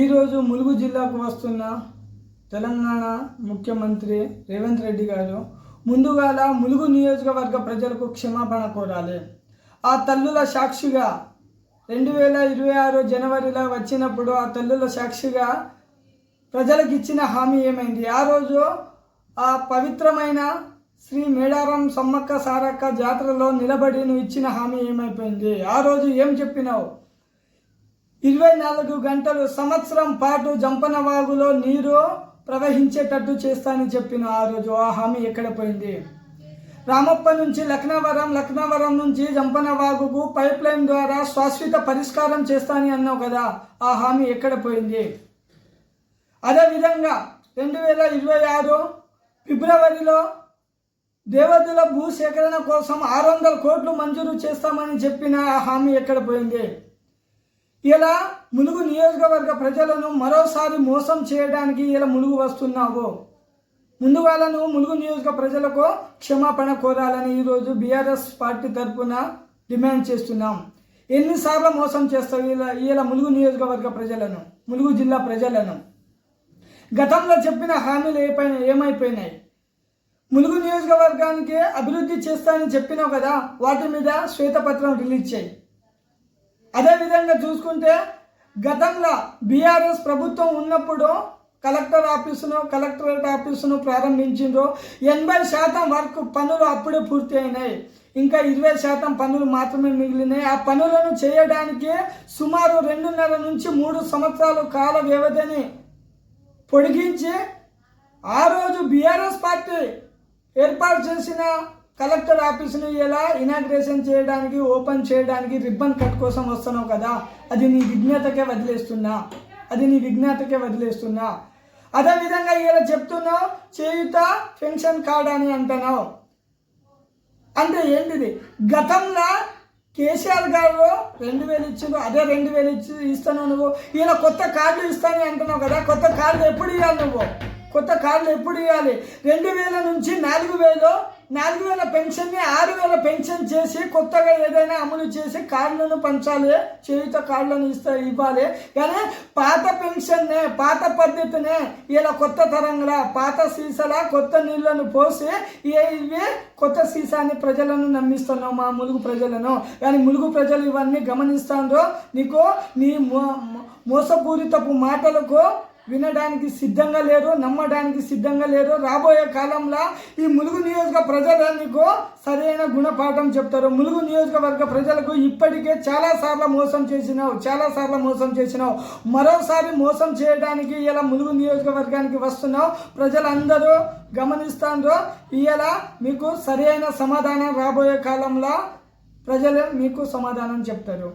ఈరోజు ములుగు జిల్లాకు వస్తున్న తెలంగాణ ముఖ్యమంత్రి రేవంత్ రెడ్డి గారు ముందుగాల ములుగు నియోజకవర్గ ప్రజలకు క్షమాపణ కోరాలి. ఆ తల్లుల సాక్షిగా 2026 జనవరిలో వచ్చినప్పుడు ఆ తల్లుల సాక్షిగా ప్రజలకు ఇచ్చిన హామీ ఏమైంది? ఆ రోజు ఆ పవిత్రమైన శ్రీ మేడారం సమ్మక్క సారక్క జాతరలో నిలబడి నువ్వు ఇచ్చిన హామీ ఏమైపోయింది? ఆ రోజు ఏం చెప్పినావు? 24 గంటలు సంవత్సరం పాటు జంపనవాగులో నీరు ప్రవహించేటట్టు చేస్తానని చెప్పిన ఆ రోజు ఆ హామీ ఎక్కడ పోయింది? రామప్ప నుంచి లక్నవరం నుంచి జంపనవాగుకు పైప్ లైన్ ద్వారా శాశ్వత పరిష్కారం చేస్తానని అన్నావు కదా, ఆ హామీ ఎక్కడ పోయింది? అదేవిధంగా 2026 ఫిబ్రవరిలో దేవదుల భూసేకరణ కోసం 600 కోట్లు మంజూరు చేస్తామని చెప్పిన ఆ హామీ ఎక్కడ పోయింది? ఇలా ములుగు నియోజకవర్గ ప్రజలను మరోసారి మోసం చేయడానికి ఇలా ములుగు వస్తున్నావు. ముందుగాల నువ్వు ములుగు నియోజక ప్రజలకు క్షమాపణ కోరాలని ఈరోజు బీఆర్ఎస్ పార్టీ తరఫున డిమాండ్ చేస్తున్నాం. ఎన్నిసార్లు మోసం చేస్తావు ఇలా ములుగు నియోజకవర్గ ప్రజలను, ములుగు జిల్లా ప్రజలను? గతంలో చెప్పిన హామీలు ఏమైపోయినాయి? ములుగు నియోజకవర్గానికి అభివృద్ధి చేస్తానని చెప్పినావు కదా, వాటి మీద శ్వేతపత్రం రిలీజ్ చేయి. అదేవిధంగా చూసుకుంటే గతంలో బీఆర్ఎస్ ప్రభుత్వం ఉన్నప్పుడు కలెక్టరేట్ ఆఫీసును ప్రారంభించిండ్రు. 80% వర్క్ పనులు అప్పుడే పూర్తి అయినాయి. ఇంకా 20% పనులు మాత్రమే మిగిలినాయి. ఆ పనులను చేయడానికి సుమారు 2.5 నుంచి 3 సంవత్సరాల కాల వ్యవధిని పొడిగించి ఆ రోజు బీఆర్ఎస్ పార్టీ ఏర్పాటు చేసిన కలెక్టర్ ఆఫీసును ఇలా ఇనాగ్రేషన్ చేయడానికి, ఓపెన్ చేయడానికి రిబ్బన్ కట్ కోసం వస్తున్నావు కదా, అది నీ విజ్ఞతకే వదిలేస్తున్నా. అదేవిధంగా ఇలా చెప్తున్నావు చేయుత పెన్షన్ కార్డ్ అని అంటున్నావు. అంటే ఏంటిది? గతంలో కేసీఆర్ గారు 2000 ఇచ్చిండ్రు, అదే 2000 ఇస్తున్నావు నువ్వు. ఇలా కొత్త కార్డులు ఇస్తానని అంటున్నావు కదా, కొత్త కార్డులు ఎప్పుడు ఇవ్వాలి నువ్వు? కొత్త కార్డులు ఎప్పుడు ఇవ్వాలి? 2000 నుంచి 4000 పెన్షన్ని 6000 పెన్షన్ చేసి కొత్తగా ఏదైనా అమలు చేసి కార్డులను పంచాలి, చేయుత కార్డులను ఇవ్వాలి. కానీ పాత పెన్షన్నే, పాత పద్ధతినే ఇలా కొత్త తరంగా పాత సీసాల కొత్త నీళ్లను పోసి ఇవి కొత్త సీసాన్ని ప్రజలను నమ్మిస్తున్నావు, మా ములుగు ప్రజలను. కానీ ములుగు ప్రజలు ఇవన్నీ గమనిస్తాండ్రో, నీకు నీ మోసపూరితపు మాటలకు వినడానికి సిద్ధంగా లేరు, నమ్మడానికి సిద్ధంగా లేరు. రాబోయే కాలంలో ఈ ములుగు నియోజక ప్రజలు నీకు సరైన గుణపాఠం చెప్తారు. ములుగు నియోజకవర్గ ప్రజలకు ఇప్పటికే చాలాసార్లు మోసం చేసినావు. మరోసారి మోసం చేయడానికి ఇలా ములుగు నియోజకవర్గానికి వస్తున్నావు. ప్రజలందరూ గమనిస్తాండ్రో, ఇలా మీకు సరైన సమాధానం రాబోయే కాలంలో ప్రజలు మీకు సమాధానం చెప్తారు.